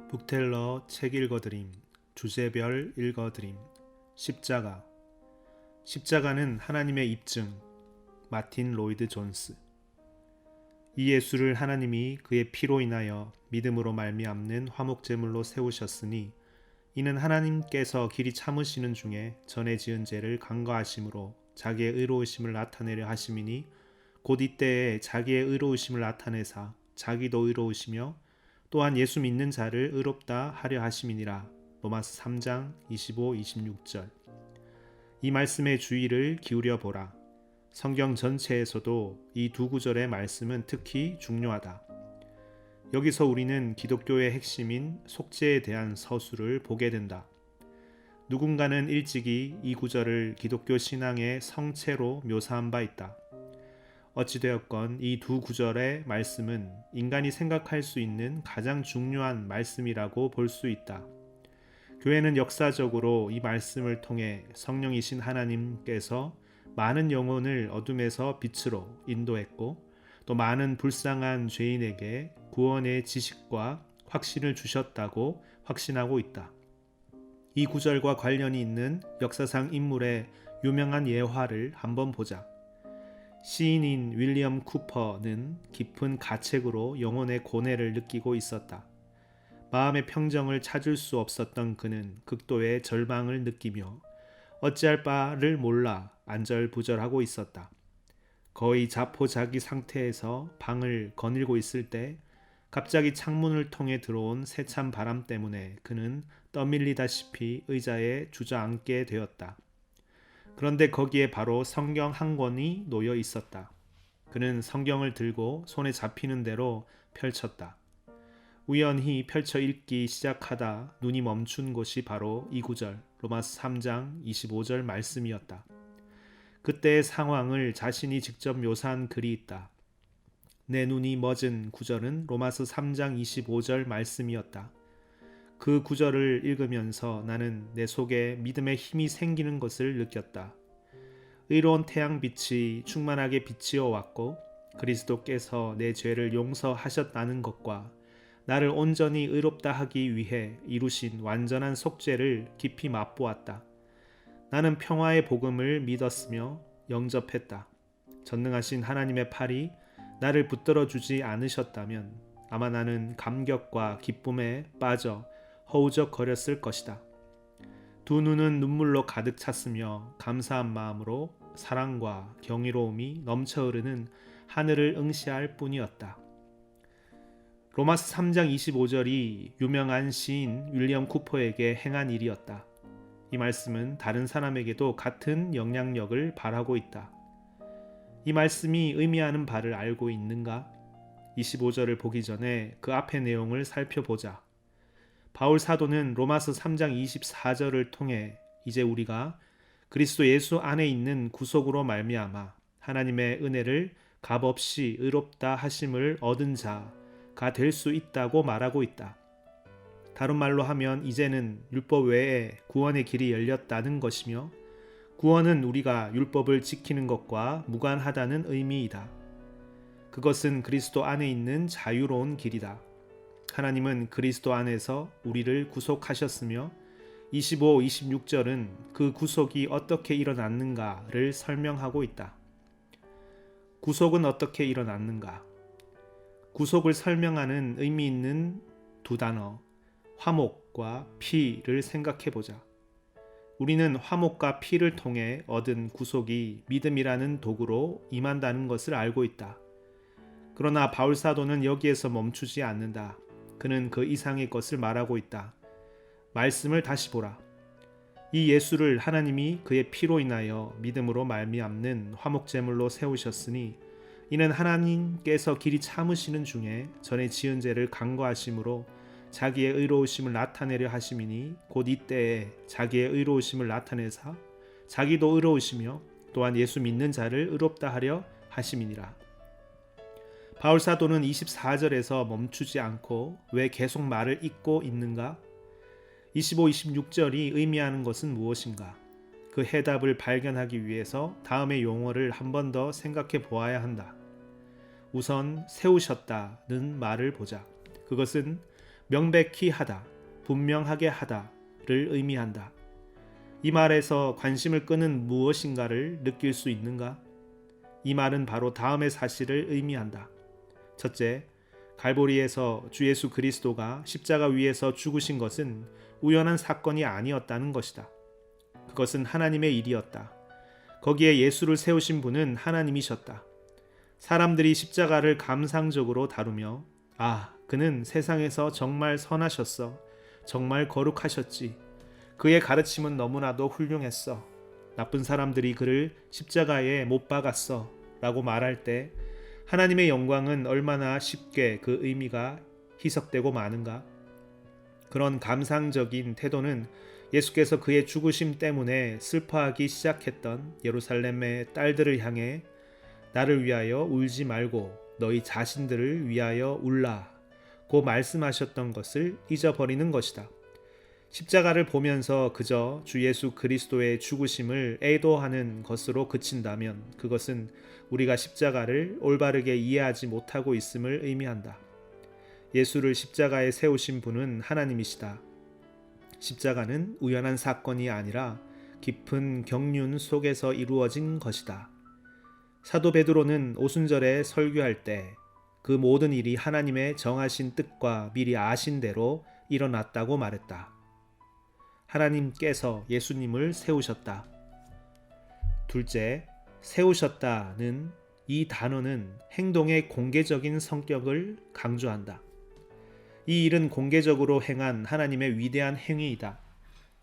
북텔러 책 읽어드림, 주제별 읽어드림, 십자가는 하나님의 입증, 마틴 로이드 존스. 이 예수를 하나님이 그의 피로 인하여 믿음으로 말미암는 화목제물로 세우셨으니 이는 하나님께서 길이 참으시는 중에 전에 지은 죄를 간과하심으로 자기의 의로우심을 나타내려 하심이니 곧 이때에 자기의 의로우심을 나타내사 자기도 의로우시며 또한 예수 믿는 자를 의롭다 하려 하심이니라. 로마서 3장 25, 26절. 이 말씀의 주의를 기울여 보라. 성경 전체에서도 이 두 구절의 말씀은 특히 중요하다. 여기서 우리는 기독교의 핵심인 속죄에 대한 서술을 보게 된다. 누군가는 일찍이 이 구절을 기독교 신앙의 성체로 묘사한 바 있다. 어찌되었건 이 두 구절의 말씀은 인간이 생각할 수 있는 가장 중요한 말씀이라고 볼 수 있다. 교회는 역사적으로 이 말씀을 통해 성령이신 하나님께서 많은 영혼을 어둠에서 빛으로 인도했고 또 많은 불쌍한 죄인에게 구원의 지식과 확신을 주셨다고 확신하고 있다. 이 구절과 관련이 있는 역사상 인물의 유명한 예화를 한번 보자. 시인인 윌리엄 쿠퍼는 깊은 가책으로 영혼의 고뇌를 느끼고 있었다. 마음의 평정을 찾을 수 없었던 그는 극도의 절망을 느끼며 어찌할 바를 몰라 안절부절하고 있었다. 거의 자포자기 상태에서 방을 거닐고 있을 때 갑자기 창문을 통해 들어온 세찬 바람 때문에 그는 떠밀리다시피 의자에 주저앉게 되었다. 그런데 거기에 바로 성경 한 권이 놓여 있었다. 그는 성경을 들고 손에 잡히는 대로 펼쳤다. 우연히 펼쳐 읽기 시작하다 눈이 멈춘 곳이 바로 이 구절, 로마서 3장 25절 말씀이었다. 그때의 상황을 자신이 직접 묘사한 글이 있다. 내 눈이 멎은 구절은 로마서 3장 25절 말씀이었다. 그 구절을 읽으면서 나는 내 속에 믿음의 힘이 생기는 것을 느꼈다. 의로운 태양빛이 충만하게 비치어 왔고 그리스도께서 내 죄를 용서하셨다는 것과 나를 온전히 의롭다 하기 위해 이루신 완전한 속죄를 깊이 맛보았다. 나는 평화의 복음을 믿었으며 영접했다. 전능하신 하나님의 팔이 나를 붙들어 주지 않으셨다면 아마 나는 감격과 기쁨에 빠져 허우적거렸을 것이다. 두 눈은 눈물로 가득 찼으며 감사한 마음으로 사랑과 경이로움이 넘쳐 흐르는 하늘을 응시할 뿐이었다. 로마서 3장 25절이 유명한 시인 윌리엄 쿠퍼에게 행한 일이었다. 이 말씀은 다른 사람에게도 같은 영향력을 발하고 있다. 이 말씀이 의미하는 바를 알고 있는가? 25절을 보기 전에 그 앞의 내용을 살펴보자. 바울 사도는 로마서 3장 24절을 통해 이제 우리가 그리스도 예수 안에 있는 구속으로 말미암아 하나님의 은혜를 값없이 의롭다 하심을 얻은 자가 될 수 있다고 말하고 있다. 다른 말로 하면 이제는 율법 외에 구원의 길이 열렸다는 것이며 구원은 우리가 율법을 지키는 것과 무관하다는 의미이다. 그것은 그리스도 안에 있는 자유로운 길이다. 하나님은 그리스도 안에서 우리를 구속하셨으며 25, 26절은 그 구속이 어떻게 일어났는가를 설명하고 있다. 구속은 어떻게 일어났는가? 구속을 설명하는 의미 있는 두 단어, 화목과 피를 생각해보자. 우리는 화목과 피를 통해 얻은 구속이 믿음이라는 도구로 임한다는 것을 알고 있다. 그러나 바울 사도는 여기에서 멈추지 않는다. 그는 그 이상의 것을 말하고 있다. 말씀을 다시 보라. 이 예수를 하나님이 그의 피로 인하여 믿음으로 말미암는 화목제물로 세우셨으니 이는 하나님께서 길이 참으시는 중에 전에 지은 죄를 간과하심으로 자기의 의로우심을 나타내려 하심이니 곧 이때에 자기의 의로우심을 나타내사 자기도 의로우시며 또한 예수 믿는 자를 의롭다 하려 하심이니라. 바울 사도는 24절에서 멈추지 않고 왜 계속 말을 잇고 있는가? 25, 26절이 의미하는 것은 무엇인가? 그 해답을 발견하기 위해서 다음의 용어를 한 번 더 생각해 보아야 한다. 우선 세우셨다는 말을 보자. 그것은 명백히 하다, 분명하게 하다를 의미한다. 이 말에서 관심을 끄는 무엇인가를 느낄 수 있는가? 이 말은 바로 다음의 사실을 의미한다. 첫째, 갈보리에서 주 예수 그리스도가 십자가 위에서 죽으신 것은 우연한 사건이 아니었다는 것이다. 그것은 하나님의 일이었다. 거기에 예수를 세우신 분은 하나님이셨다. 사람들이 십자가를 감상적으로 다루며 그는 세상에서 정말 선하셨어. 정말 거룩하셨지. 그의 가르침은 너무나도 훌륭했어. 나쁜 사람들이 그를 십자가에 못 박았어. 라고 말할 때 하나님의 영광은 얼마나 쉽게 그 의미가 희석되고 마는가? 그런 감상적인 태도는 예수께서 그의 죽으심 때문에 슬퍼하기 시작했던 예루살렘의 딸들을 향해 나를 위하여 울지 말고 너희 자신들을 위하여 울라고 말씀하셨던 것을 잊어버리는 것이다. 십자가를 보면서 그저 주 예수 그리스도의 죽으심을 애도하는 것으로 그친다면 그것은 우리가 십자가를 올바르게 이해하지 못하고 있음을 의미한다. 예수를 십자가에 세우신 분은 하나님이시다. 십자가는 우연한 사건이 아니라 깊은 경륜 속에서 이루어진 것이다. 사도 베드로는 오순절에 설교할 때 그 모든 일이 하나님의 정하신 뜻과 미리 아신 대로 일어났다고 말했다. 하나님께서 예수님을 세우셨다. 둘째, 세우셨다는 이 단어는 행동의 공개적인 성격을 강조한다. 이 일은 공개적으로 행한 하나님의 위대한 행위이다.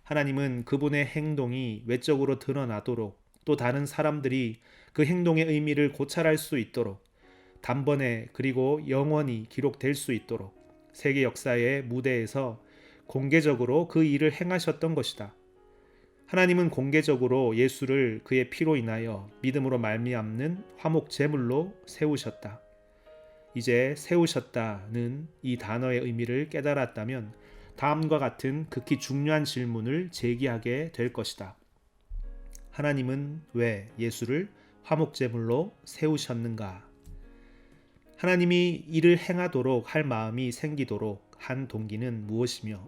하나님은 그분의 행동이 외적으로 드러나도록 또 다른 사람들이 그 행동의 의미를 고찰할 수 있도록 단번에 그리고 영원히 기록될 수 있도록 세계 역사의 무대에서 공개적으로 그 일을 행하셨던 것이다. 하나님은 공개적으로 예수를 그의 피로 인하여 믿음으로 말미암는 화목 제물로 세우셨다. 이제 세우셨다는 이 단어의 의미를 깨달았다면 다음과 같은 극히 중요한 질문을 제기하게 될 것이다. 하나님은 왜 예수를 화목 제물로 세우셨는가? 하나님이 이를 행하도록 할 마음이 생기도록 한 동기는 무엇이며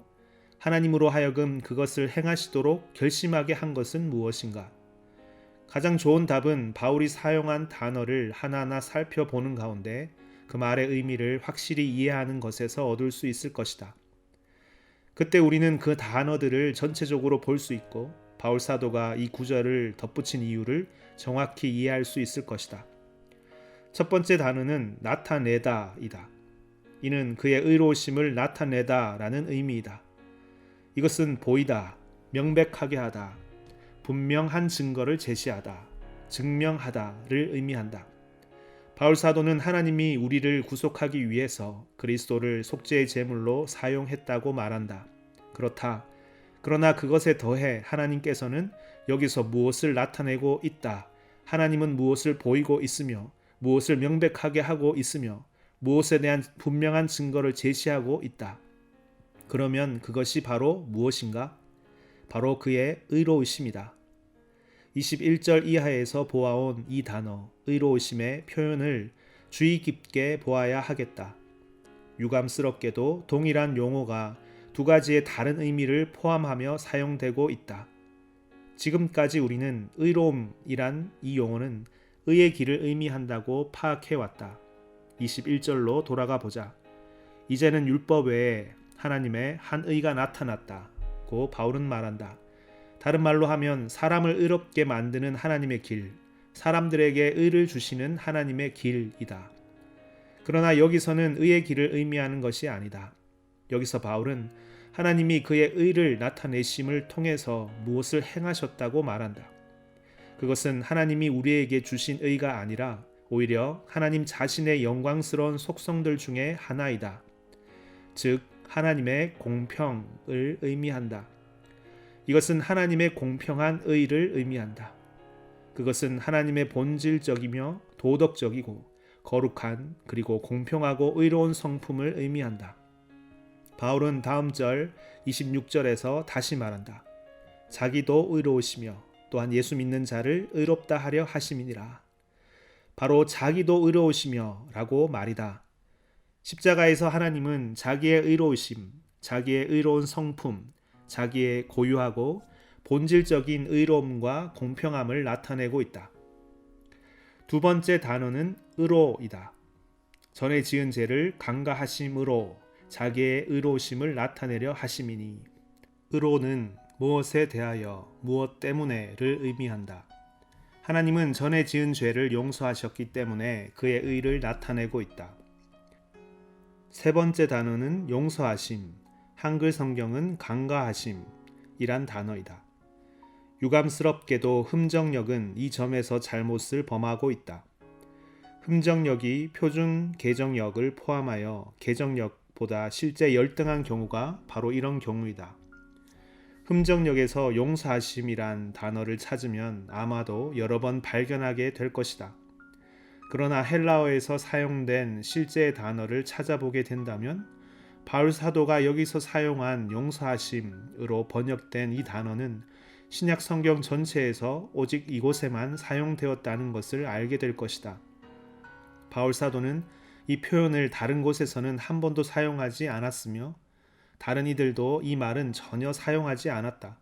하나님으로 하여금 그것을 행하시도록 결심하게 한 것은 무엇인가? 가장 좋은 답은 바울이 사용한 단어를 하나하나 살펴보는 가운데 그 말의 의미를 확실히 이해하는 것에서 얻을 수 있을 것이다. 그때 우리는 그 단어들을 전체적으로 볼 수 있고 바울 사도가 이 구절을 덧붙인 이유를 정확히 이해할 수 있을 것이다. 첫 번째 단어는 나타내다이다. 이는 그의 의로우심을 나타내다라는 의미이다. 이것은 보이다, 명백하게 하다, 분명한 증거를 제시하다, 증명하다를 의미한다. 바울 사도는 하나님이 우리를 구속하기 위해서 그리스도를 속죄의 제물로 사용했다고 말한다. 그렇다. 그러나 그것에 더해 하나님께서는 여기서 무엇을 나타내고 있다. 하나님은 무엇을 보이고 있으며 무엇을 명백하게 하고 있으며 무엇에 대한 분명한 증거를 제시하고 있다. 그러면 그것이 바로 무엇인가? 바로 그의 의로우심이다. 21절 이하에서 보아온 이 단어 의로우심의 표현을 주의 깊게 보아야 하겠다. 유감스럽게도 동일한 용어가 두 가지의 다른 의미를 포함하며 사용되고 있다. 지금까지 우리는 의로움이란 이 용어는 의의 길을 의미한다고 파악해왔다. 21절로 돌아가 보자. 이제는 율법 외에 하나님의 한 의가 나타났다고 바울은 말한다. 다른 말로 하면 사람을 의롭게 만드는 하나님의 길, 사람들에게 의를 주시는 하나님의 길이다. 그러나 여기서는 의의 길을 의미하는 것이 아니다. 여기서 바울은 하나님이 그의 의를 나타내심을 통해서 무엇을 행하셨다고 말한다. 그것은 하나님이 우리에게 주신 의가 아니라 오히려 하나님 자신의 영광스러운 속성들 중에 하나이다. 즉 하나님의 공평을 의미한다. 이것은 하나님의 공평한 의를 의미한다. 그것은 하나님의 본질적이며 도덕적이고 거룩한 그리고 공평하고 의로운 성품을 의미한다. 바울은 다음 절 26절에서 다시 말한다. 자기도 의로우시며 또한 예수 믿는 자를 의롭다 하려 하심이니라. 바로 자기도 의로우시며 라고 말이다. 십자가에서 하나님은 자기의 의로우심, 자기의 의로운 성품, 자기의 고유하고 본질적인 의로움과 공평함을 나타내고 있다. 두 번째 단어는 의로이다. 전에 지은 죄를 간과하심으로 자기의 의로우심을 나타내려 하심이니, 의로는 무엇에 대하여 무엇 때문에를 의미한다. 하나님은 전에 지은 죄를 용서하셨기 때문에 그의 의를 나타내고 있다. 세 번째 단어는 용서하심, 한글 성경은 간과하심이란 단어이다. 유감스럽게도 흠정역은 이 점에서 잘못을 범하고 있다. 흠정역이 표준 개정역을 포함하여 개정역보다 실제 열등한 경우가 바로 이런 경우이다. 흠정역에서 용서하심이란 단어를 찾으면 아마도 여러 번 발견하게 될 것이다. 그러나 헬라어에서 사용된 실제 단어를 찾아보게 된다면 바울 사도가 여기서 사용한 용서하심으로 번역된 이 단어는 신약 성경 전체에서 오직 이곳에만 사용되었다는 것을 알게 될 것이다. 바울 사도는 이 표현을 다른 곳에서는 한 번도 사용하지 않았으며 다른 이들도 이 말은 전혀 사용하지 않았다.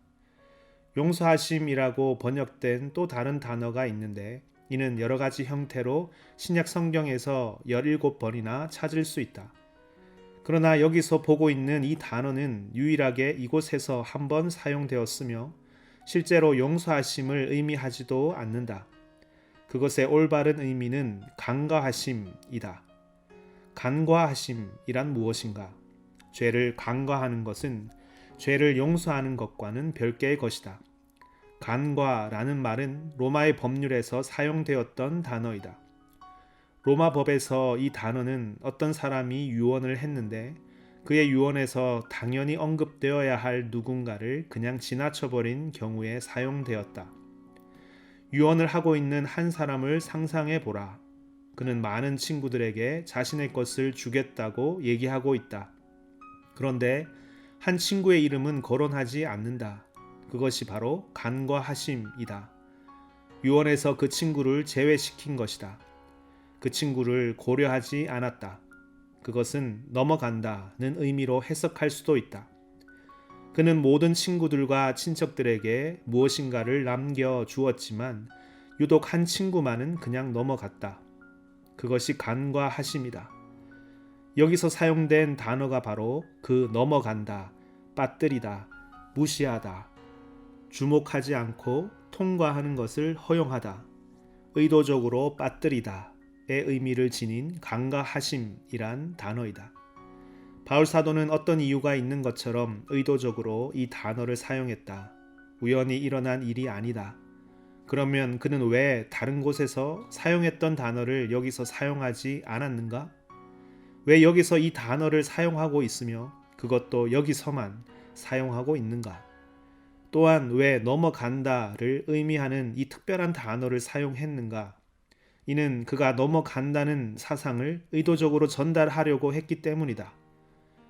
용서하심이라고 번역된 또 다른 단어가 있는데 이는 여러 가지 형태로 신약 성경에서 17번이나 찾을 수 있다. 그러나 여기서 보고 있는 이 단어는 유일하게 이곳에서 한 번 사용되었으며 실제로 용서하심을 의미하지도 않는다. 그것의 올바른 의미는 간과하심이다. 간과하심이란 무엇인가? 죄를 간과하는 것은 죄를 용서하는 것과는 별개의 것이다. 간과라는 말은 로마의 법률에서 사용되었던 단어이다. 로마 법에서 이 단어는 어떤 사람이 유언을 했는데 그의 유언에서 당연히 언급되어야 할 누군가를 그냥 지나쳐버린 경우에 사용되었다. 유언을 하고 있는 한 사람을 상상해 보라. 그는 많은 친구들에게 자신의 것을 주겠다고 얘기하고 있다. 그런데 한 친구의 이름은 거론하지 않는다. 그것이 바로 간과하심이다. 유언에서 그 친구를 제외시킨 것이다. 그 친구를 고려하지 않았다. 그것은 넘어간다는 의미로 해석할 수도 있다. 그는 모든 친구들과 친척들에게 무엇인가를 남겨주었지만 유독 한 친구만은 그냥 넘어갔다. 그것이 간과하심이다. 여기서 사용된 단어가 바로 그 넘어간다, 빠뜨리다, 무시하다, 주목하지 않고 통과하는 것을 허용하다, 의도적으로 빠뜨리다의 의미를 지닌 간과하심이란 단어이다. 바울 사도는 어떤 이유가 있는 것처럼 의도적으로 이 단어를 사용했다. 우연히 일어난 일이 아니다. 그러면 그는 왜 다른 곳에서 사용했던 단어를 여기서 사용하지 않았는가? 왜 여기서 이 단어를 사용하고 있으며 그것도 여기서만 사용하고 있는가? 또한 왜 넘어간다를 의미하는 이 특별한 단어를 사용했는가? 이는 그가 넘어간다는 사상을 의도적으로 전달하려고 했기 때문이다.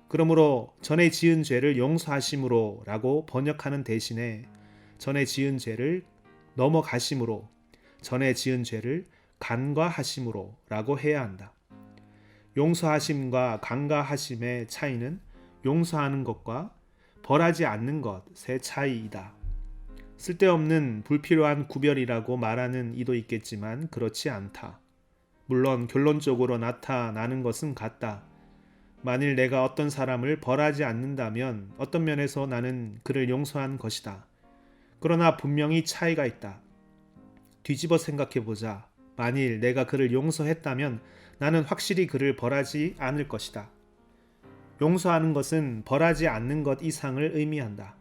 그러므로 전에 지은 죄를 용서하심으로 라고 번역하는 대신에 전에 지은 죄를 넘어가심으로, 전에 지은 죄를 간과하심으로 라고 해야 한다. 용서하심과 간과하심의 차이는 용서하는 것과 벌하지 않는 것의 차이이다. 쓸데없는 불필요한 구별이라고 말하는 이도 있겠지만 그렇지 않다. 물론 결론적으로 나타나는 것은 같다. 만일 내가 어떤 사람을 벌하지 않는다면 어떤 면에서 나는 그를 용서한 것이다. 그러나 분명히 차이가 있다. 뒤집어 생각해보자. 만일 내가 그를 용서했다면 나는 확실히 그를 벌하지 않을 것이다. 용서하는 것은 벌하지 않는 것 이상을 의미한다.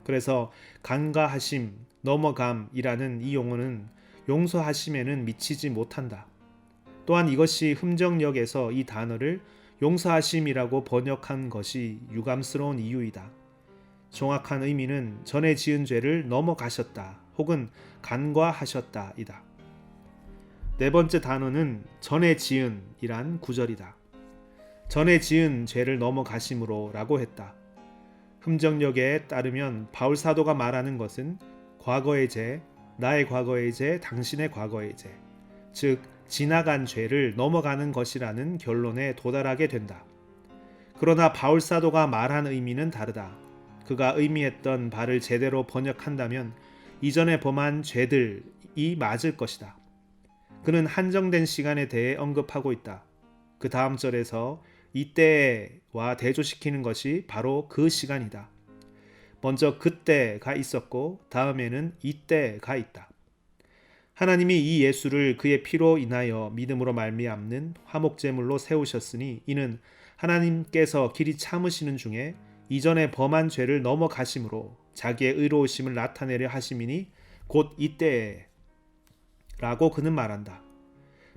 그래서 간과하심, 넘어감이라는 이 용어는 용서하심에는 미치지 못한다. 또한 이것이 흠정역에서 이 단어를 용서하심이라고 번역한 것이 유감스러운 이유이다. 정확한 의미는 전에 지은 죄를 넘어가셨다 혹은 간과하셨다이다. 네 번째 단어는 전에 지은이란 구절이다. 전에 지은 죄를 넘어가심으로 라고 했다. 흠정역에 따르면 바울 사도가 말하는 것은 과거의 죄, 나의 과거의 죄, 당신의 과거의 죄, 즉 지나간 죄를 넘어가는 것이라는 결론에 도달하게 된다. 그러나 바울 사도가 말한 의미는 다르다. 그가 의미했던 바를 제대로 번역한다면 이전에 범한 죄들이 맞을 것이다. 그는 한정된 시간에 대해 언급하고 있다. 그 다음 절에서 이때와 대조시키는 것이 바로 그 시간이다. 먼저 그때가 있었고 다음에는 이때가 있다. 하나님이 이 예수를 그의 피로 인하여 믿음으로 말미암는 화목제물로 세우셨으니 이는 하나님께서 길이 참으시는 중에 이전에 범한 죄를 넘어가심으로 자기의 의로우심을 나타내려 하심이니 곧 이때에 라고 그는 말한다.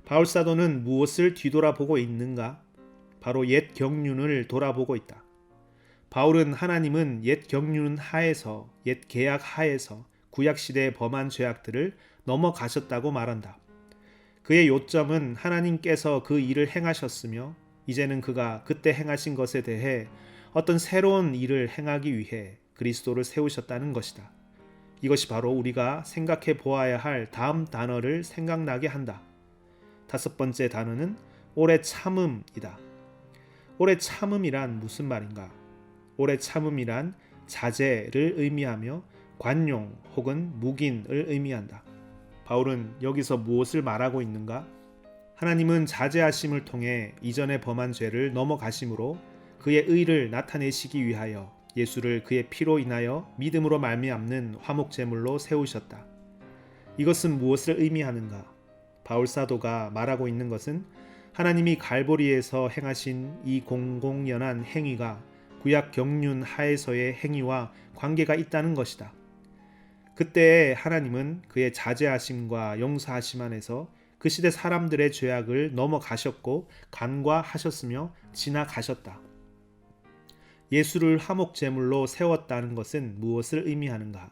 바울 사도는 무엇을 뒤돌아보고 있는가? 바로 옛 경륜을 돌아보고 있다. 바울은 하나님은 옛 경륜 하에서 옛 계약 하에서 구약 시대의 범한 죄악들을 넘어가셨다고 말한다. 그의 요점은 하나님께서 그 일을 행하셨으며 이제는 그가 그때 행하신 것에 대해 어떤 새로운 일을 행하기 위해 그리스도를 세우셨다는 것이다. 이것이 바로 우리가 생각해 보아야 할 다음 단어를 생각나게 한다. 다섯 번째 단어는 오래 참음이다. 오래 참음이란 무슨 말인가? 오래 참음이란 자제를 의미하며 관용 혹은 묵인을 의미한다. 바울은 여기서 무엇을 말하고 있는가? 하나님은 자제하심을 통해 이전에 범한 죄를 넘어가심으로 그의 의를 나타내시기 위하여 예수를 그의 피로 인하여 믿음으로 말미암는 화목제물로 세우셨다. 이것은 무엇을 의미하는가? 바울 사도가 말하고 있는 것은 하나님이 갈보리에서 행하신 이 공공연한 행위가 구약 경륜 하에서의 행위와 관계가 있다는 것이다. 그때 하나님은 그의 자제하심과 용서하심 안에서 그 시대 사람들의 죄악을 넘어가셨고 간과하셨으며 지나가셨다. 예수를 화목제물로 세웠다는 것은 무엇을 의미하는가?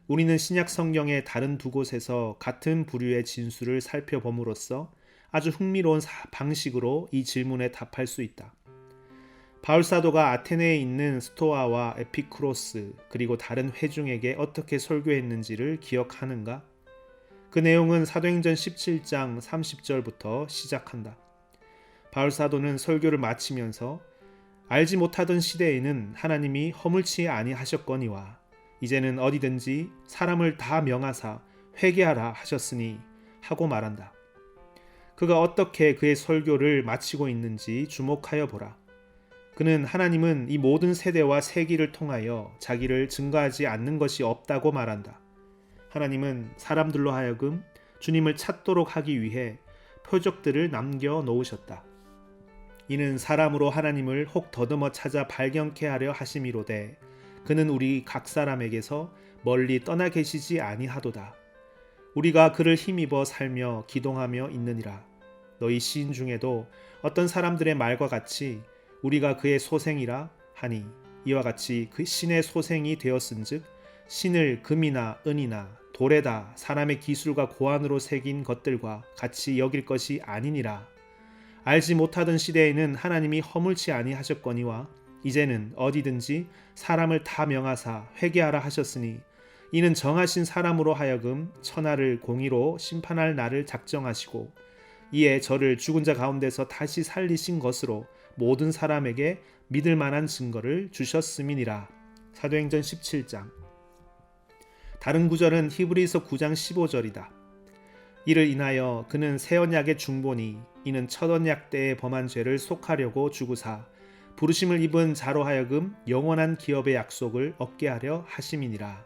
우리는 신약 성경의 다른 두 곳에서 같은 부류의 진술을 살펴봄으로써 아주 흥미로운 방식으로 이 질문에 답할 수 있다. 바울 사도가 아테네에 있는 스토아와 에피쿠로스 그리고 다른 회중에게 어떻게 설교했는지를 기억하는가? 그 내용은 사도행전 17장 30절부터 시작한다. 바울 사도는 설교를 마치면서 알지 못하던 시대에는 하나님이 허물치 아니하셨거니와 이제는 어디든지 사람을 다 명하사 회개하라 하셨으니 하고 말한다. 그가 어떻게 그의 설교를 마치고 있는지 주목하여 보라. 그는 하나님은 이 모든 세대와 세기를 통하여 자기를 증거하지 않는 것이 없다고 말한다. 하나님은 사람들로 하여금 주님을 찾도록 하기 위해 표적들을 남겨 놓으셨다. 이는 사람으로 하나님을 혹 더듬어 찾아 발견케 하려 하심이로되 그는 우리 각 사람에게서 멀리 떠나 계시지 아니하도다. 우리가 그를 힘입어 살며 기동하며 있느니라. 너희 시인 중에도 어떤 사람들의 말과 같이 우리가 그의 소생이라 하니 이와 같이 그 신의 소생이 되었은즉 신을 금이나 은이나 돌에다 사람의 기술과 고안으로 새긴 것들과 같이 여길 것이 아니니라. 알지 못하던 시대에는 하나님이 허물치 아니하셨거니와 이제는 어디든지 사람을 다 명하사 회개하라 하셨으니 이는 정하신 사람으로 하여금 천하를 공의로 심판할 날을 작정하시고 이에 저를 죽은 자 가운데서 다시 살리신 것으로 모든 사람에게 믿을 만한 증거를 주셨음이니라. 사도행전 17장. 다른 구절은 히브리서 9장 15절이다. 이를 인하여 그는 새 언약의 중보니 이는 첫 언약 때의 범한 죄를 속하려고 주구사 부르심을 입은 자로 하여금 영원한 기업의 약속을 얻게 하려 하심이니라.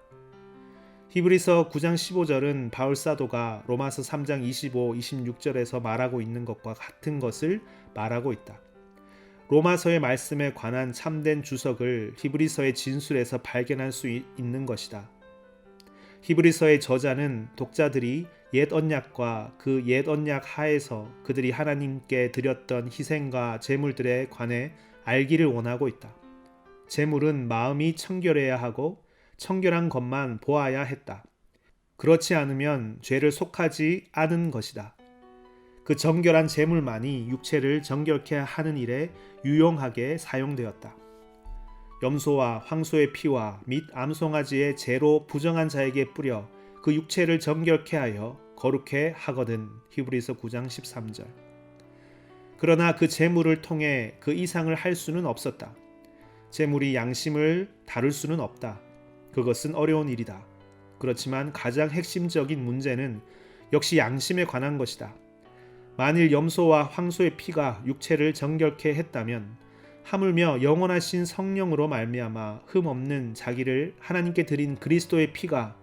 히브리서 9장 15절은 바울 사도가 로마서 3장 25, 26절에서 말하고 있는 것과 같은 것을 말하고 있다. 로마서의 말씀에 관한 참된 주석을 히브리서의 진술에서 발견할 수 있는 것이다. 히브리서의 저자는 독자들이 옛 언약과 그 옛 언약 하에서 그들이 하나님께 드렸던 희생과 제물들에 관해 알기를 원하고 있다. 제물은 마음이 청결해야 하고 청결한 것만 보아야 했다. 그렇지 않으면 죄를 속하지 않은 것이다. 그 정결한 제물만이 육체를 정결케 하는 일에 유용하게 사용되었다. 염소와 황소의 피와 및 암송아지의 재로 부정한 자에게 뿌려 그 육체를 정결케 하여 거룩해 하거든. 히브리서 9장 13절. 그러나 그 제물을 통해 그 이상을 할 수는 없었다. 제물이 양심을 다룰 수는 없다. 그것은 어려운 일이다. 그렇지만 가장 핵심적인 문제는 역시 양심에 관한 것이다. 만일 염소와 황소의 피가 육체를 정결케 했다면 하물며 영원하신 성령으로 말미암아 흠없는 자기를 하나님께 드린 그리스도의 피가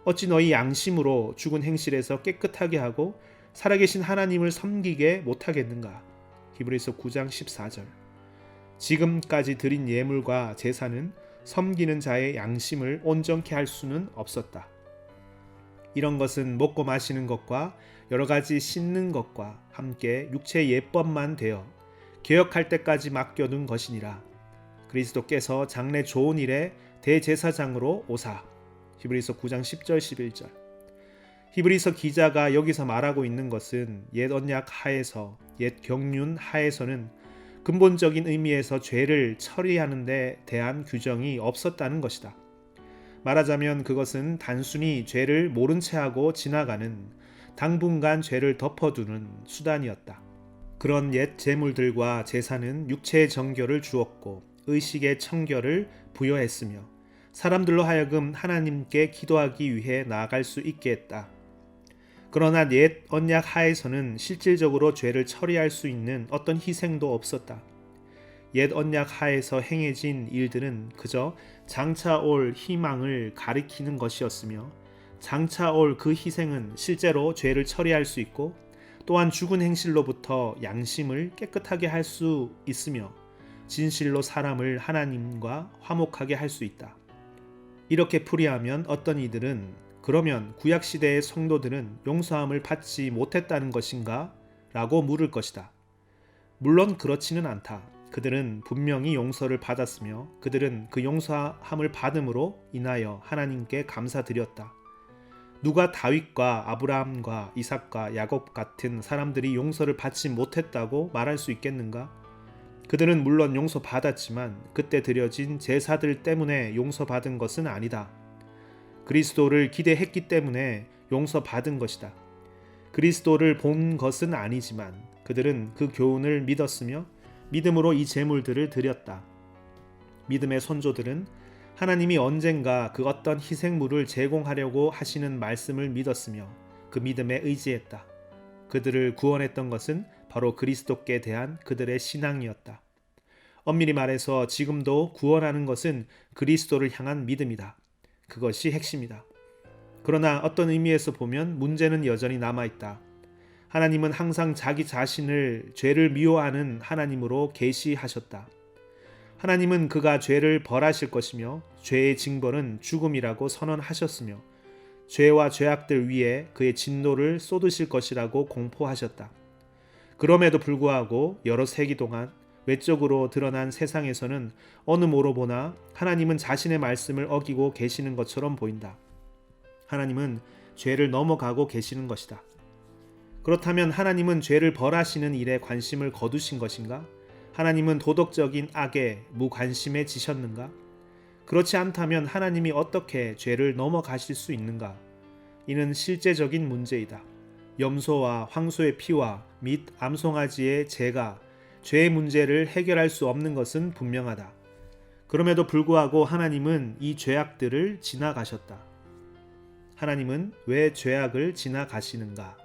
어찌 너희 양심으로 죽은 행실에서 깨끗하게 하고 살아계신 하나님을 섬기게 못하겠는가? 히브리서 9장 14절. 지금까지 드린 예물과 제사는 섬기는 자의 양심을 온전케 할 수는 없었다. 이런 것은 먹고 마시는 것과 여러 가지 씻는 것과 함께 육체의 예법만 되어 개혁할 때까지 맡겨둔 것이니라. 그리스도께서 장래 좋은 일에 대제사장으로 오사. 히브리서 9장 10절 11절. 히브리서 기자가 여기서 말하고 있는 것은 옛 언약 하에서, 옛 경륜 하에서는 근본적인 의미에서 죄를 처리하는 데 대한 규정이 없었다는 것이다. 말하자면 그것은 단순히 죄를 모른 채 하고 지나가는, 당분간 죄를 덮어두는 수단이었다. 그런 옛 제물들과 제사는 육체의 정결을 주었고 의식의 청결을 부여했으며 사람들로 하여금 하나님께 기도하기 위해 나아갈 수 있게 했다. 그러나 옛 언약 하에서는 실질적으로 죄를 처리할 수 있는 어떤 희생도 없었다. 옛 언약 하에서 행해진 일들은 그저 장차 올 희망을 가리키는 것이었으며 장차 올 그 희생은 실제로 죄를 처리할 수 있고 또한 죽은 행실로부터 양심을 깨끗하게 할 수 있으며 진실로 사람을 하나님과 화목하게 할 수 있다. 이렇게 풀이하면 어떤 이들은 그러면 구약시대의 성도들은 용서함을 받지 못했다는 것인가? 라고 물을 것이다. 물론 그렇지는 않다. 그들은 분명히 용서를 받았으며 그들은 그 용서함을 받음으로 인하여 하나님께 감사드렸다. 누가 다윗과 아브라함과 이삭과 야곱 같은 사람들이 용서를 받지 못했다고 말할 수 있겠는가? 그들은 물론 용서받았지만 그때 드려진 제사들 때문에 용서받은 것은 아니다. 그리스도를 기대했기 때문에 용서받은 것이다. 그리스도를 본 것은 아니지만 그들은 그 교훈을 믿었으며 믿음으로 이 제물들을 드렸다. 믿음의 선조들은 하나님이 언젠가 그 어떤 희생물을 제공하려고 하시는 말씀을 믿었으며 그 믿음에 의지했다. 그들을 구원했던 것은 바로 그리스도께 대한 그들의 신앙이었다. 엄밀히 말해서 지금도 구원하는 것은 그리스도를 향한 믿음이다. 그것이 핵심이다. 그러나 어떤 의미에서 보면 문제는 여전히 남아있다. 하나님은 항상 자기 자신을 죄를 미워하는 하나님으로 계시하셨다. 하나님은 그가 죄를 벌하실 것이며 죄의 징벌은 죽음이라고 선언하셨으며 죄와 죄악들 위에 그의 진노를 쏟으실 것이라고 공포하셨다. 그럼에도 불구하고 여러 세기 동안 외적으로 드러난 세상에서는 어느 모로 보나 하나님은 자신의 말씀을 어기고 계시는 것처럼 보인다. 하나님은 죄를 넘어가고 계시는 것이다. 그렇다면 하나님은 죄를 벌하시는 일에 관심을 거두신 것인가? 하나님은 도덕적인 악에 무관심해지셨는가? 그렇지 않다면 하나님이 어떻게 죄를 넘어가실 수 있는가? 이는 실제적인 문제이다. 염소와 황소의 피와 및 암송아지의 제가 죄의 문제를 해결할 수 없는 것은 분명하다. 그럼에도 불구하고 하나님은 이 죄악들을 지나가셨다. 하나님은 왜 죄악을 지나가시는가?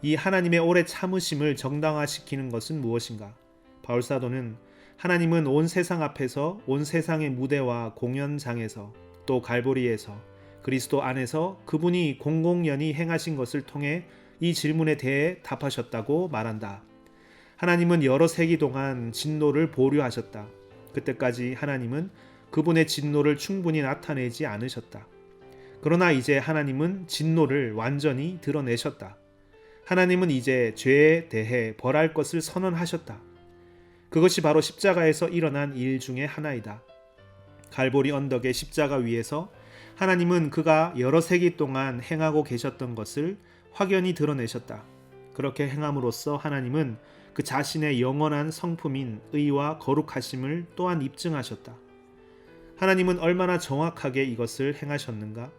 이 하나님의 오래 참으심을 정당화시키는 것은 무엇인가? 바울사도는 하나님은 온 세상 앞에서 온 세상의 무대와 공연장에서 또 갈보리에서 그리스도 안에서 그분이 공공연히 행하신 것을 통해 이 질문에 대해 답하셨다고 말한다. 하나님은 여러 세기 동안 진노를 보류하셨다. 그때까지 하나님은 그분의 진노를 충분히 나타내지 않으셨다. 그러나 이제 하나님은 진노를 완전히 드러내셨다. 하나님은 이제 죄에 대해 벌할 것을 선언하셨다. 그것이 바로 십자가에서 일어난 일 중에 하나이다. 갈보리 언덕의 십자가 위에서 하나님은 그가 여러 세기 동안 행하고 계셨던 것을 확연히 드러내셨다. 그렇게 행함으로써 하나님은 그 자신의 영원한 성품인 의와 거룩하심을 또한 입증하셨다. 하나님은 얼마나 정확하게 이것을 행하셨는가?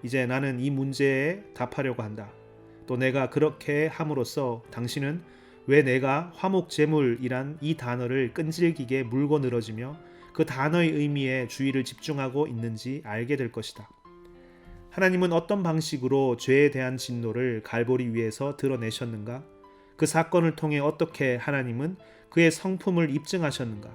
이제 나는 이 문제에 답하려고 한다. 또 내가 그렇게 함으로써 당신은 왜 내가 화목제물이란 이 단어를 끈질기게 물고 늘어지며 그 단어의 의미에 주의를 집중하고 있는지 알게 될 것이다. 하나님은 어떤 방식으로 죄에 대한 진노를 갈보리 위에서 드러내셨는가? 그 사건을 통해 어떻게 하나님은 그의 성품을 입증하셨는가?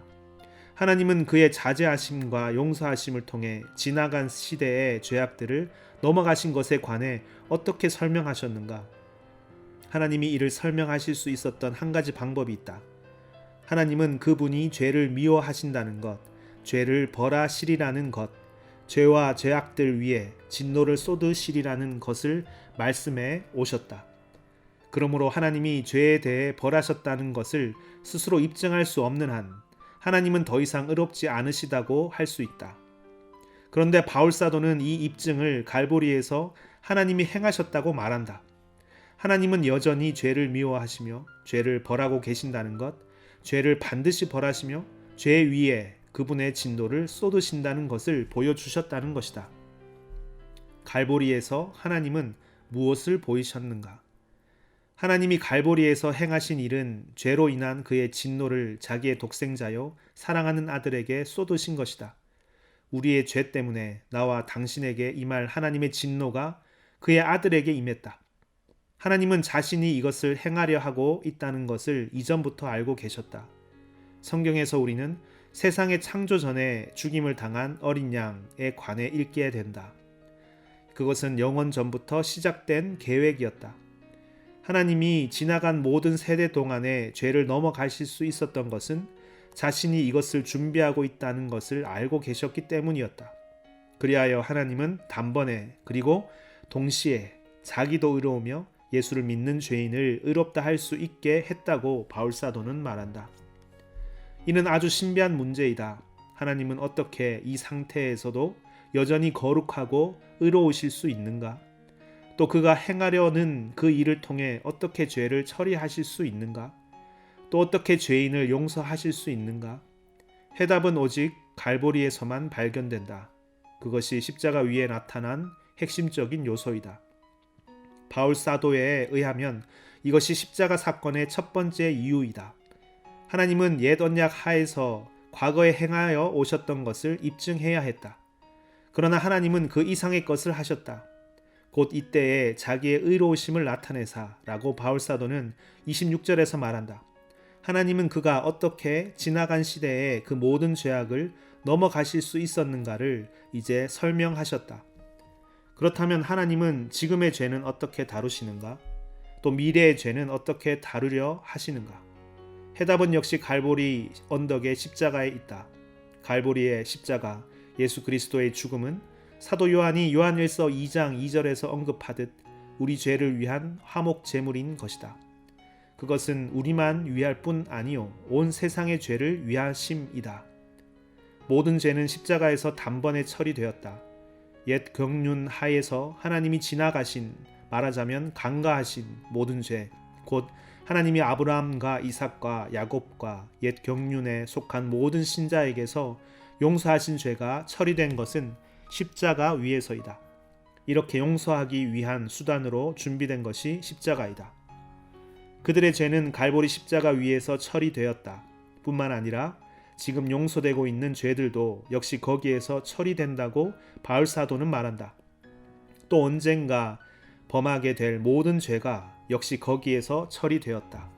하나님은 그의 자제하심과 용서하심을 통해 지나간 시대의 죄악들을 넘어가신 것에 관해 어떻게 설명하셨는가? 하나님이 이를 설명하실 수 있었던 한 가지 방법이 있다. 하나님은 그분이 죄를 미워하신다는 것, 죄를 벌하시리라는 것, 죄와 죄악들 위에 진노를 쏟으시리라는 것을 말씀해 오셨다. 그러므로 하나님이 죄에 대해 벌하셨다는 것을 스스로 입증할 수 없는 한 하나님은 더 이상 의롭지 않으시다고 할 수 있다. 그런데 바울 사도는 이 입증을 갈보리에서 하나님이 행하셨다고 말한다. 하나님은 여전히 죄를 미워하시며 죄를 벌하고 계신다는 것, 죄를 반드시 벌하시며 죄 위에 그분의 진노를 쏟으신다는 것을 보여주셨다는 것이다. 갈보리에서 하나님은 무엇을 보이셨는가? 하나님이 갈보리에서 행하신 일은 죄로 인한 그의 진노를 자기의 독생자요 사랑하는 아들에게 쏟으신 것이다. 우리의 죄 때문에 나와 당신에게 임할 하나님의 진노가 그의 아들에게 임했다. 하나님은 자신이 이것을 행하려 하고 있다는 것을 이전부터 알고 계셨다. 성경에서 우리는 세상의 창조 전에 죽임을 당한 어린 양에 관해 읽게 된다. 그것은 영원 전부터 시작된 계획이었다. 하나님이 지나간 모든 세대 동안에 죄를 넘어가실 수 있었던 것은 자신이 이것을 준비하고 있다는 것을 알고 계셨기 때문이었다. 그리하여 하나님은 단번에 그리고 동시에 자기도 의로우며 예수를 믿는 죄인을 의롭다 할 수 있게 했다고 바울 사도는 말한다. 이는 아주 신비한 문제이다. 하나님은 어떻게 이 상태에서도 여전히 거룩하고 의로우실 수 있는가? 또 그가 행하려는 그 일을 통해 어떻게 죄를 처리하실 수 있는가? 또 어떻게 죄인을 용서하실 수 있는가? 해답은 오직 갈보리에서만 발견된다. 그것이 십자가 위에 나타난 핵심적인 요소이다. 바울 사도에 의하면 이것이 십자가 사건의 첫 번째 이유이다. 하나님은 옛 언약 하에서 과거에 행하여 오셨던 것을 입증해야 했다. 그러나 하나님은 그 이상의 것을 하셨다. 곧 이때에 자기의 의로우심을 나타내사 라고 바울 사도는 26절에서 말한다. 하나님은 그가 어떻게 지나간 시대에 그 모든 죄악을 넘어가실 수 있었는가를 이제 설명하셨다. 그렇다면 하나님은 지금의 죄는 어떻게 다루시는가? 또 미래의 죄는 어떻게 다루려 하시는가? 해답은 역시 갈보리 언덕의 십자가에 있다. 갈보리의 십자가, 예수 그리스도의 죽음은 사도 요한이 요한일서 2장 2절에서 언급하듯 우리 죄를 위한 화목 제물인 것이다. 그것은 우리만 위할 뿐 아니요 온 세상의 죄를 위하심이다. 모든 죄는 십자가에서 단번에 처리되었다. 옛 경륜 하에서 하나님이 지나가신, 말하자면 간과하신 모든 죄, 곧 하나님이 아브라함과 이삭과 야곱과 옛 경륜에 속한 모든 신자에게서 용서하신 죄가 처리된 것은 십자가 위에서이다. 이렇게 용서하기 위한 수단으로 준비된 것이 십자가이다. 그들의 죄는 갈보리 십자가 위에서 처리되었다. 뿐만 아니라 지금 용서되고 있는 죄들도 역시 거기에서 처리된다고 바울 사도는 말한다. 또 언젠가 범하게 될 모든 죄가 역시 거기에서 처리되었다.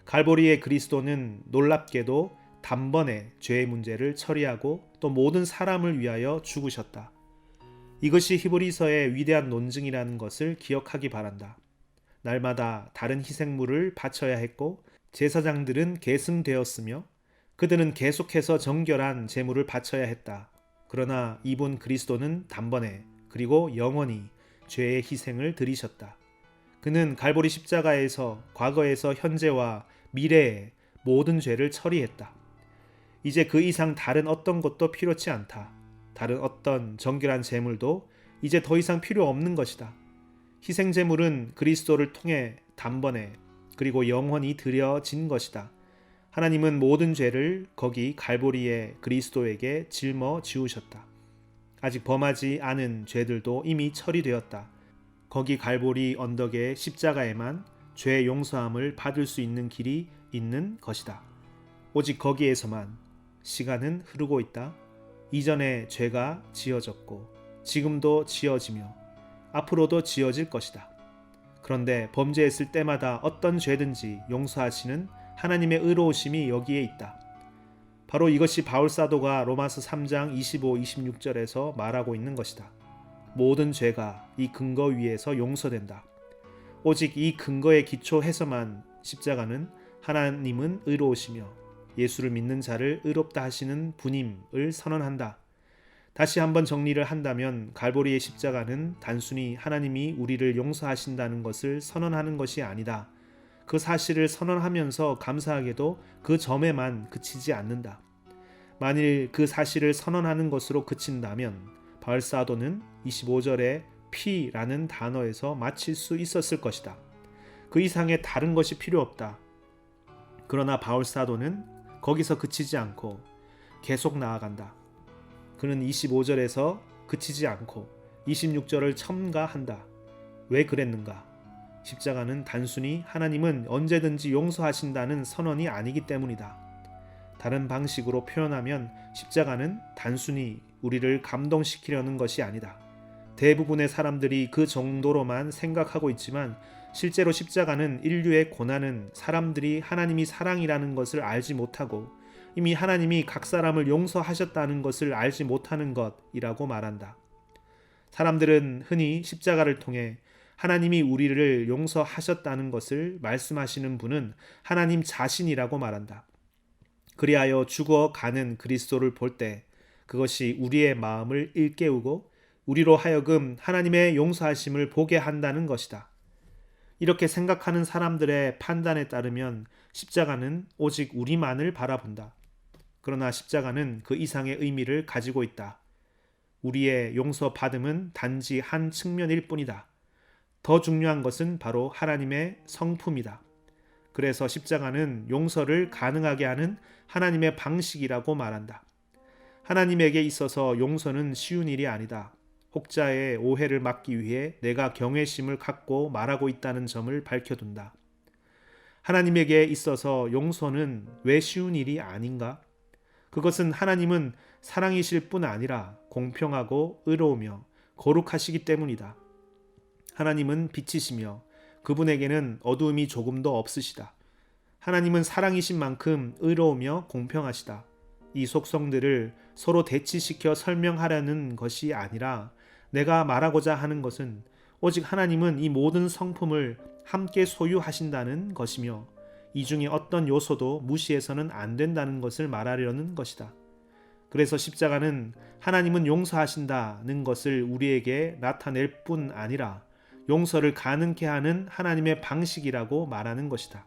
갈보리의 그리스도는 놀랍게도 단번에 죄의 문제를 처리하고 또 모든 사람을 위하여 죽으셨다. 이것이 히브리서의 위대한 논증이라는 것을 기억하기 바란다. 날마다 다른 희생물을 바쳐야 했고 제사장들은 계승되었으며 그들은 계속해서 정결한 제물을 바쳐야 했다. 그러나 이분 그리스도는 단번에 그리고 영원히 죄의 희생을 드리셨다. 그는 갈보리 십자가에서 과거에서 현재와 미래의 모든 죄를 처리했다. 이제 그 이상 다른 어떤 것도 필요치 않다. 다른 어떤 정결한 제물도 이제 더 이상 필요 없는 것이다. 희생 제물은 그리스도를 통해 단번에 그리고 영원히 드려진 것이다. 하나님은 모든 죄를 거기 갈보리의 그리스도에게 짊어 지우셨다. 아직 범하지 않은 죄들도 이미 처리되었다. 거기 갈보리 언덕의 십자가에만 죄 용서함을 받을 수 있는 길이 있는 것이다. 오직 거기에서만. 시간은 흐르고 있다. 이전에 죄가 지어졌고 지금도 지어지며 앞으로도 지어질 것이다. 그런데 범죄했을 때마다 어떤 죄든지 용서하시는 하나님의 의로우심이 여기에 있다. 바로 이것이 바울 사도가 로마서 3장 25, 26절에서 말하고 있는 것이다. 모든 죄가 이 근거 위에서 용서된다. 오직 이 근거에 기초해서만 십자가는 하나님은 의로우시며 예수를 믿는 자를 의롭다 하시는 분임을 선언한다. 다시 한번 정리를 한다면 갈보리의 십자가는 단순히 하나님이 우리를 용서하신다는 것을 선언하는 것이 아니다. 그 사실을 선언하면서 감사하게도 그 점에만 그치지 않는다. 만일 그 사실을 선언하는 것으로 그친다면 바울 사도는 25절에 피라는 단어에서 마칠 수 있었을 것이다. 그 이상의 다른 것이 필요 없다. 그러나 바울 사도는 거기서 그치지 않고 계속 나아간다. 그는 25절에서 그치지 않고 26절을 첨가한다. 왜 그랬는가? 십자가는 단순히 하나님은 언제든지 용서하신다는 선언이 아니기 때문이다. 다른 방식으로 표현하면 십자가는 단순히 우리를 감동시키려는 것이 아니다. 대부분의 사람들이 그 정도로만 생각하고 있지만 실제로 십자가는 인류의 고난은 사람들이 하나님이 사랑이라는 것을 알지 못하고 이미 하나님이 각 사람을 용서하셨다는 것을 알지 못하는 것이라고 말한다. 사람들은 흔히 십자가를 통해 하나님이 우리를 용서하셨다는 것을 말씀하시는 분은 하나님 자신이라고 말한다. 그리하여 죽어가는 그리스도를 볼 때 그것이 우리의 마음을 일깨우고 우리로 하여금 하나님의 용서하심을 보게 한다는 것이다. 이렇게 생각하는 사람들의 판단에 따르면 십자가는 오직 우리만을 바라본다. 그러나 십자가는 그 이상의 의미를 가지고 있다. 우리의 용서받음은 단지 한 측면일 뿐이다. 더 중요한 것은 바로 하나님의 성품이다. 그래서 십자가는 용서를 가능하게 하는 하나님의 방식이라고 말한다. 하나님에게 있어서 용서는 쉬운 일이 아니다. 혹자의 오해를 막기 위해 내가 경외심을 갖고 말하고 있다는 점을 밝혀둔다. 하나님에게 있어서 용서는 왜 쉬운 일이 아닌가? 그것은 하나님은 사랑이실 뿐 아니라 공평하고 의로우며 거룩하시기 때문이다. 하나님은 빛이시며 그분에게는 어두움이 조금도 없으시다. 하나님은 사랑이신 만큼 의로우며 공평하시다. 이 속성들을 서로 대치시켜 설명하려는 것이 아니라 내가 말하고자 하는 것은 오직 하나님은 이 모든 성품을 함께 소유하신다는 것이며 이 중에 어떤 요소도 무시해서는 안 된다는 것을 말하려는 것이다. 그래서 십자가는 하나님은 용서하신다는 것을 우리에게 나타낼 뿐 아니라 용서를 가능케 하는 하나님의 방식이라고 말하는 것이다.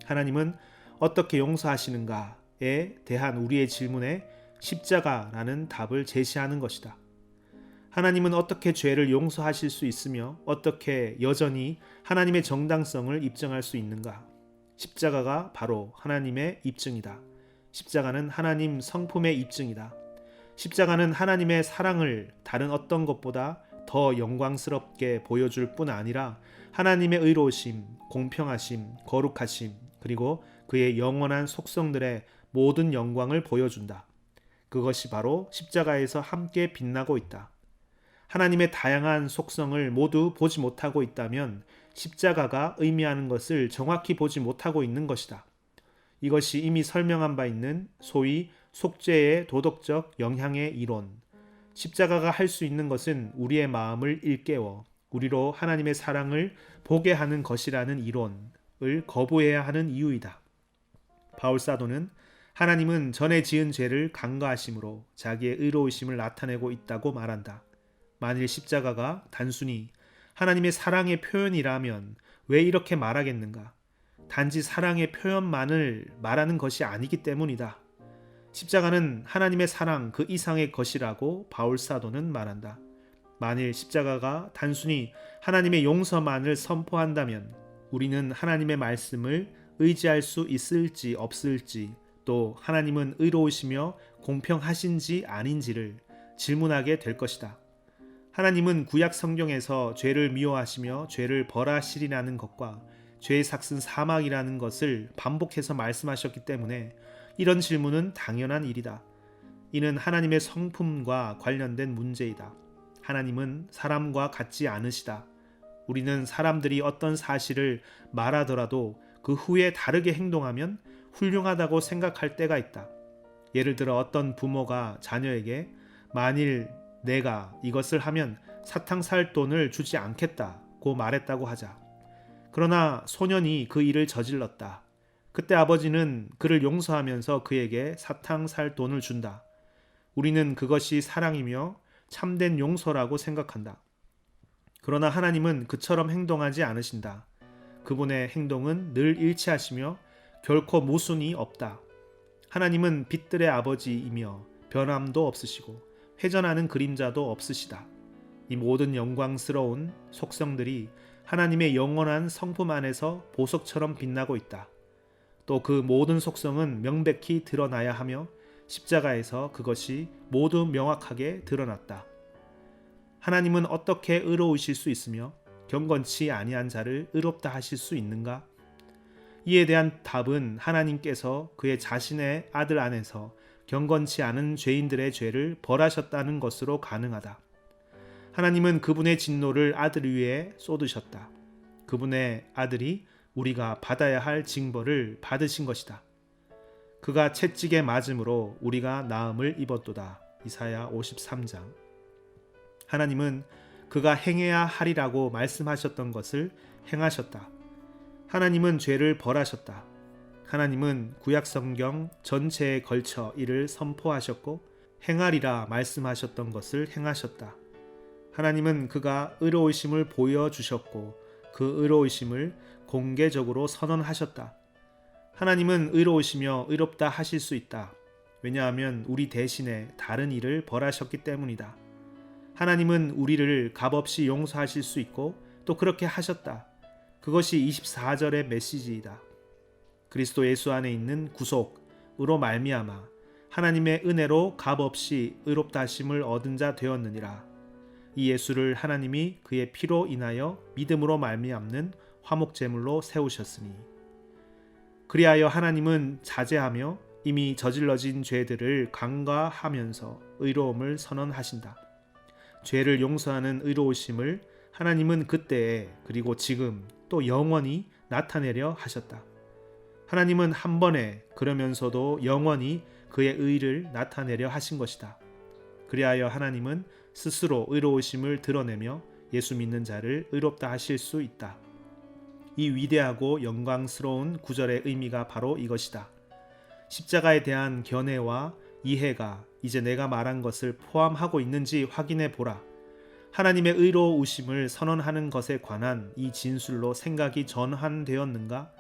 하나님은 어떻게 용서하시는가에 대한 우리의 질문에 십자가라는 답을 제시하는 것이다. 하나님은 어떻게 죄를 용서하실 수 있으며 어떻게 여전히 하나님의 정당성을 입증할 수 있는가? 십자가가 바로 하나님의 입증이다. 십자가는 하나님 성품의 입증이다. 십자가는 하나님의 사랑을 다른 어떤 것보다 더 영광스럽게 보여줄 뿐 아니라 하나님의 의로우심, 공평하심, 거룩하심, 그리고 그의 영원한 속성들의 모든 영광을 보여준다. 그것이 바로 십자가에서 함께 빛나고 있다. 하나님의 다양한 속성을 모두 보지 못하고 있다면 십자가가 의미하는 것을 정확히 보지 못하고 있는 것이다. 이것이 이미 설명한 바 있는 소위 속죄의 도덕적 영향의 이론. 십자가가 할 수 있는 것은 우리의 마음을 일깨워 우리로 하나님의 사랑을 보게 하는 것이라는 이론을 거부해야 하는 이유이다. 바울 사도는 하나님은 전에 지은 죄를 간과하심으로 자기의 의로우심을 나타내고 있다고 말한다. 만일 십자가가 단순히 하나님의 사랑의 표현이라면 왜 이렇게 말하겠는가? 단지 사랑의 표현만을 말하는 것이 아니기 때문이다. 십자가는 하나님의 사랑 그 이상의 것이라고 바울 사도는 말한다. 만일 십자가가 단순히 하나님의 용서만을 선포한다면 우리는 하나님의 말씀을 의지할 수 있을지 없을지 또 하나님은 의로우시며 공평하신지 아닌지를 질문하게 될 것이다. 하나님은 구약 성경에서 죄를 미워하시며 죄를 벌하시리라는 것과 죄의 삭은 사망이라는 것을 반복해서 말씀하셨기 때문에 이런 질문은 당연한 일이다. 이는 하나님의 성품과 관련된 문제이다. 하나님은 사람과 같지 않으시다. 우리는 사람들이 어떤 사실을 말하더라도 그 후에 다르게 행동하면 훌륭하다고 생각할 때가 있다. 예를 들어 어떤 부모가 자녀에게 만일 내가 이것을 하면 사탕 살 돈을 주지 않겠다고 말했다고 하자. 그러나 소년이 그 일을 저질렀다. 그때 아버지는 그를 용서하면서 그에게 사탕 살 돈을 준다. 우리는 그것이 사랑이며 참된 용서라고 생각한다. 그러나 하나님은 그처럼 행동하지 않으신다. 그분의 행동은 늘 일치하시며 결코 모순이 없다. 하나님은 빛들의 아버지이며 변함도 없으시고 회전하는 그림자도 없으시다. 이 모든 영광스러운 속성들이 하나님의 영원한 성품 안에서 보석처럼 빛나고 있다. 또 그 모든 속성은 명백히 드러나야 하며 십자가에서 그것이 모두 명확하게 드러났다. 하나님은 어떻게 의로우실 수 있으며 경건치 아니한 자를 의롭다 하실 수 있는가? 이에 대한 답은 하나님께서 그의 자신의 아들 안에서 경건치 않은 죄인들의 죄를 벌하셨다는 것으로 가능하다. 하나님은 그분의 진노를 아들 위에 쏟으셨다. 그분의 아들이 우리가 받아야 할 징벌을 받으신 것이다. 그가 채찍에 맞음으로 우리가 나음을 입었도다. 이사야 53장. 하나님은 그가 행해야 하리라고 말씀하셨던 것을 행하셨다. 하나님은 죄를 벌하셨다. 하나님은 구약성경 전체에 걸쳐 이를 선포하셨고 행하리라 말씀하셨던 것을 행하셨다. 하나님은 그가 의로우심을 보여주셨고 그 의로우심을 공개적으로 선언하셨다. 하나님은 의로우시며 의롭다 하실 수 있다. 왜냐하면 우리 대신에 다른 일을 벌하셨기 때문이다. 하나님은 우리를 값없이 용서하실 수 있고 또 그렇게 하셨다. 그것이 24절의 메시지이다. 그리스도 예수 안에 있는 구속으로 말미암아 하나님의 은혜로 값없이 의롭다 하심을 얻은 자 되었느니라. 이 예수를 하나님이 그의 피로 인하여 믿음으로 말미암는 화목제물로 세우셨으니 그리하여 하나님은 자제하며 이미 저질러진 죄들을 간과하면서 의로움을 선언하신다. 죄를 용서하는 의로우심을 하나님은 그때에 그리고 지금 또 영원히 나타내려 하셨다. 하나님은 한 번에 그러면서도 영원히 그의 의를 나타내려 하신 것이다. 그리하여 하나님은 스스로 의로우심을 드러내며 예수 믿는 자를 의롭다 하실 수 있다. 이 위대하고 영광스러운 구절의 의미가 바로 이것이다. 십자가에 대한 견해와 이해가 이제 내가 말한 것을 포함하고 있는지 확인해 보라. 하나님의 의로우심을 선언하는 것에 관한 이 진술로 생각이 전환되었는가?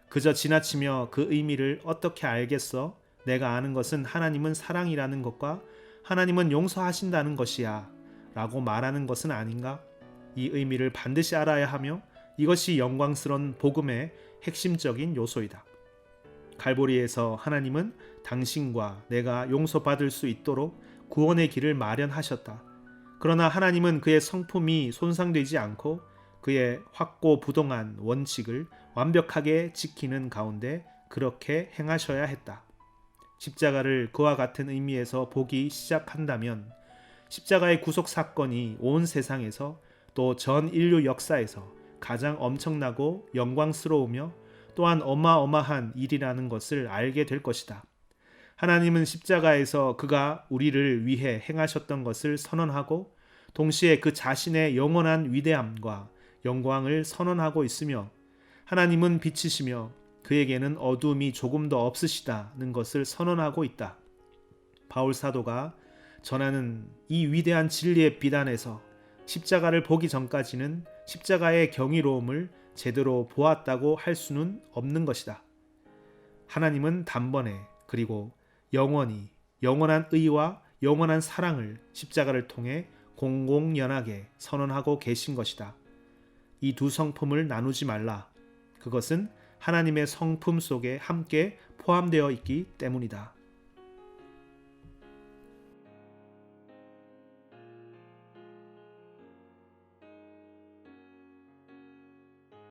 그저 지나치며 그 의미를 어떻게 알겠어? 내가 아는 것은 하나님은 사랑이라는 것과 하나님은 용서하신다는 것이야 라고 말하는 것은 아닌가? 이 의미를 반드시 알아야 하며 이것이 영광스러운 복음의 핵심적인 요소이다. 갈보리에서 하나님은 당신과 내가 용서받을 수 있도록 구원의 길을 마련하셨다. 그러나 하나님은 그의 성품이 손상되지 않고 그의 확고부동한 원칙을 완벽하게 지키는 가운데 그렇게 행하셔야 했다. 십자가를 그와 같은 의미에서 보기 시작한다면 십자가의 구속 사건이 온 세상에서 또 전 인류 역사에서 가장 엄청나고 영광스러우며 또한 어마어마한 일이라는 것을 알게 될 것이다. 하나님은 십자가에서 그가 우리를 위해 행하셨던 것을 선언하고 동시에 그 자신의 영원한 위대함과 영광을 선언하고 있으며 하나님은 빛이시며 그에게는 어두움이 조금도 없으시다는 것을 선언하고 있다. 바울 사도가 전하는 이 위대한 진리의 빛 안에서 십자가를 보기 전까지는 십자가의 경이로움을 제대로 보았다고 할 수는 없는 것이다. 하나님은 단번에 그리고 영원히 영원한 의와 영원한 사랑을 십자가를 통해 공공연하게 선언하고 계신 것이다. 이 두 성품을 나누지 말라. 그것은 하나님의 성품 속에 함께 포함되어 있기 때문이다.